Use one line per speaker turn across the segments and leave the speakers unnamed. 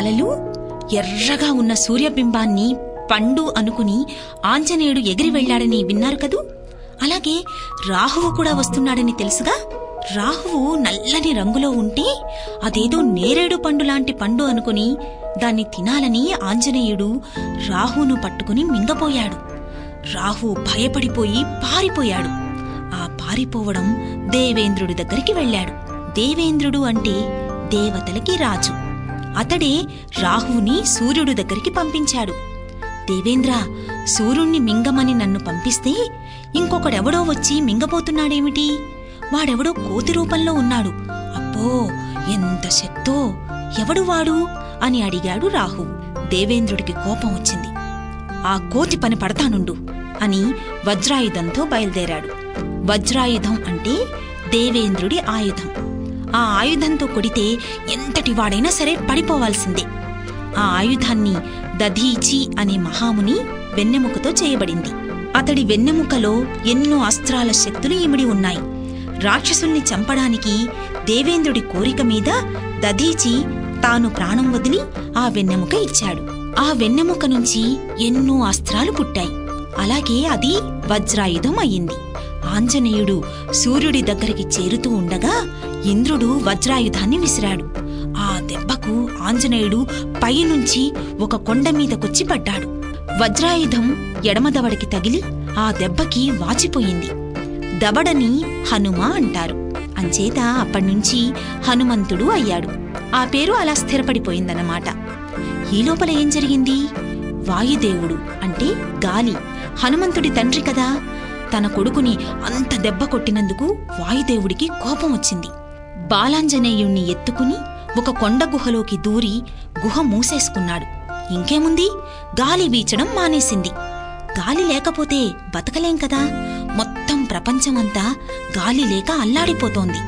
బాలలు, ఎర్రగా ఉన్న సూర్యబింబాన్ని పండు అనుకుని ఆంజనేయుడు ఎగిరి వెళ్లాడని విన్నారు కదూ. అలాగే రాహువు కూడా వస్తున్నాడని తెలుసుగా. రాహువు నల్లని రంగులో ఉంటే అదేదో నేరేడు పండు లాంటి పండు అనుకుని దాన్ని తినాలని ఆంజనేయుడు రాహువును పట్టుకుని మింగపోయాడు. రాహువు భయపడిపోయి పారిపోయాడు. ఆ పారిపోవడం దేవేంద్రుడి దగ్గరికి వెళ్లాడు. దేవేంద్రుడు అంటే దేవతలకి రాజు. అతడే రాహువుని సూర్యుడి దగ్గరికి పంపించాడు. దేవేంద్ర, సూర్యుణ్ణి మింగమని నన్ను పంపిస్తే ఇంకొకడెవడో వచ్చి మింగపోతున్నాడేమిటి? వాడెవడో కోతి రూపంలో ఉన్నాడు. అబ్బో, ఎంత శక్తో! ఎవడు వాడు అని అడిగాడు రాహువు. దేవేంద్రుడికి కోపం వచ్చింది. ఆ కోతి పని పడతానుండు అని వజ్రాయుధంతో బయలుదేరాడు. వజ్రాయుధం అంటే దేవేంద్రుడి ఆయుధం. ఆ ఆయుధంతో కొడితే ఎంతటి వాడైనా సరే పడిపోవాల్సిందే. ఆ ఆయుధాన్ని దధీచి అనే మహాముని వెన్నెముకతో చేయబడింది. అతడి వెన్నెముకలో ఎన్నో అస్త్రాల శక్తులు ఇమిడి ఉన్నాయి. రాక్షసుల్ని చంపడానికి దేవేంద్రుడి కోరిక మీద దధీచి తాను ప్రాణం వదిలి ఆ వెన్నెముక ఇచ్చాడు. ఆ వెన్నెముక నుంచి ఎన్నో అస్త్రాలు పుట్టాయి. అలాగే అది వజ్రాయుధం అయ్యింది. ఆంజనేయుడు సూర్యుడి దగ్గరికి చేరుతూ ఉండగా ఇంద్రుడు వజ్రాయుధాన్ని విసిరాడు. ఆ దెబ్బకు ఆంజనేయుడు పైనుంచి ఒక కొండ మీదకొచ్చి పడ్డాడు. వజ్రాయుధం ఎడమదవడికి తగిలి ఆ దెబ్బకి వాచిపోయింది. దవడని హనుమ అంటారు. అంచేత అప్పటినుంచి హనుమంతుడు అయ్యాడు. ఆ పేరు అలా స్థిరపడిపోయిందన్నమాట. ఈ లోపల ఏం జరిగింది? వాయుదేవుడు అంటే గాలి, హనుమంతుడి తండ్రి కదా, తన కొడుకుని అంత దెబ్బ కొట్టినందుకు వాయుదేవుడికి కోపం వచ్చింది. బాలాంజనేయుణ్ణి ఎత్తుకుని ఒక కొండ గుహలోకి దూరి గుహ మూసేసుకున్నాడు. ఇంకేముంది, గాలి వీచడం మానేసింది. గాలి లేకపోతే బతకలేం కదా. మొత్తం ప్రపంచమంతా గాలి లేక అల్లాడిపోతోంది.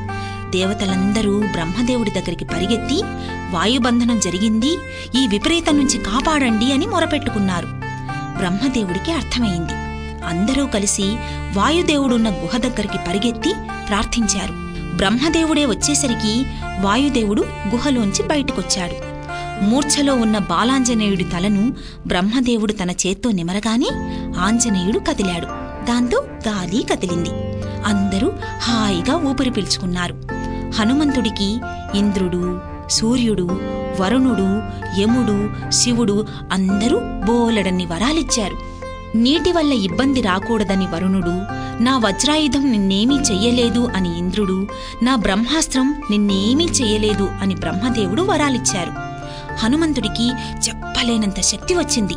దేవతలందరూ బ్రహ్మదేవుడి దగ్గరికి పరిగెత్తి వాయుబంధనం జరిగింది, ఈ విపరీతం నుంచి కాపాడండి అని మొరపెట్టుకున్నారు. బ్రహ్మదేవుడికి అర్థమైంది. అందరూ కలిసి వాయుదేవుడున్న గుహ దగ్గరికి పరిగెత్తి ప్రార్థించారు. బ్రహ్మదేవుడే వచ్చేసరికి వాయుదేవుడు గుహలోంచి బయటకొచ్చాడు. మూర్ఛలో ఉన్న బాలాంజనేయుడి తలను బ్రహ్మదేవుడు తన చేత్తో నిమరగానే ఆంజనేయుడు కదిలాడు. దాంతో గాలి కదిలింది. అందరూ హాయిగా ఊపిరి పీల్చుకున్నారు. హనుమంతుడికి ఇంద్రుడు, సూర్యుడు, వరుణుడు, యముడు, శివుడు అందరూ బోలెడన్ని వరాలిచ్చారు. నీటి వల్ల ఇబ్బంది రాకూడదని వరుణుడు, నా వజ్రాయుధం నిన్నేమీ చెయ్యలేదు అని ఇంద్రుడు, నా బ్రహ్మాస్త్రం నిన్నేమీ చెయ్యలేదు అని బ్రహ్మదేవుడు వరాలిచ్చారు. హనుమంతుడికి చెప్పలేనంత శక్తి వచ్చింది.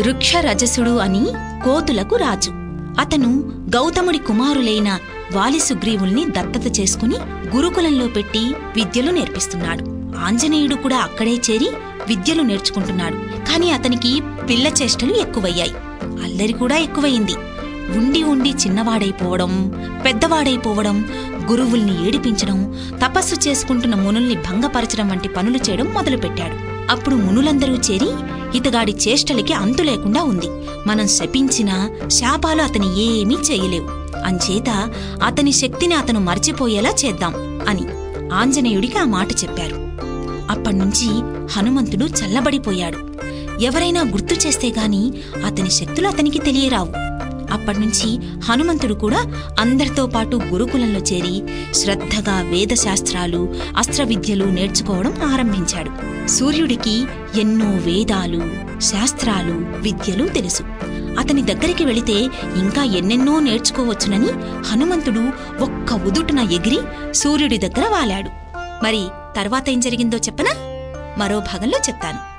వృక్షరజసుడు అని కోతులకు రాజు. అతను గౌతముడి కుమారులైన వాలిసుగ్రీవుల్ని దత్తత చేసుకుని గురుకులంలో పెట్టి విద్యలు నేర్పిస్తున్నాడు. ఆంజనేయుడు కూడా అక్కడే చేరి విద్యలు నేర్చుకుంటున్నాడు. కాని అతనికి పిల్ల చేష్టలు ఎక్కువయ్యాయి. అల్లరి కూడా ఎక్కువయింది. ఉండి ఉండి చిన్నవాడైపోవడం, పెద్దవాడైపోవడం, గురువుల్ని ఏడిపించడం, తపస్సు చేసుకుంటున్న మునుల్ని భంగపరచడం వంటి పనులు చేయడం మొదలుపెట్టాడు. అప్పుడు మునులందరూ చేరి ఇతగాడి చేష్టలకి అంతు లేకుండా ఉంది. మనం శపించినా శాపాలు అతని ఏమీ చేయలేవు. అంచేత అతని శక్తిని అతను మర్చిపోయేలా చేద్దాం అని ఆంజనేయుడికి ఆ మాట చెప్పారు. అప్పటినుంచి హనుమంతుడు చల్లబడిపోయాడు. ఎవరైనా గుర్తు చేస్తే గాని అతని శక్తులు అతనికి తెలియరావు. అప్పటినుంచి హనుమంతుడు కూడా అందరితో పాటు గురుకులంలో చేరి శ్రద్ధగా వేదశాస్త్రాలు, అస్త్రవిద్యలు నేర్చుకోవడం ఆరంభించాడు. సూర్యుడికి ఎన్నో వేదాలు, శాస్త్రాలు, విద్యలు తెలుసు. అతని దగ్గరికి వెళితే ఇంకా ఎన్నెన్నో నేర్చుకోవచ్చునని హనుమంతుడు ఒక్క ఉదుటున ఎగిరి సూర్యుడి దగ్గర వాలాడు. మరి తర్వాత ఏం జరిగిందో చెప్పనా? మరో భాగంలో చెప్తాను.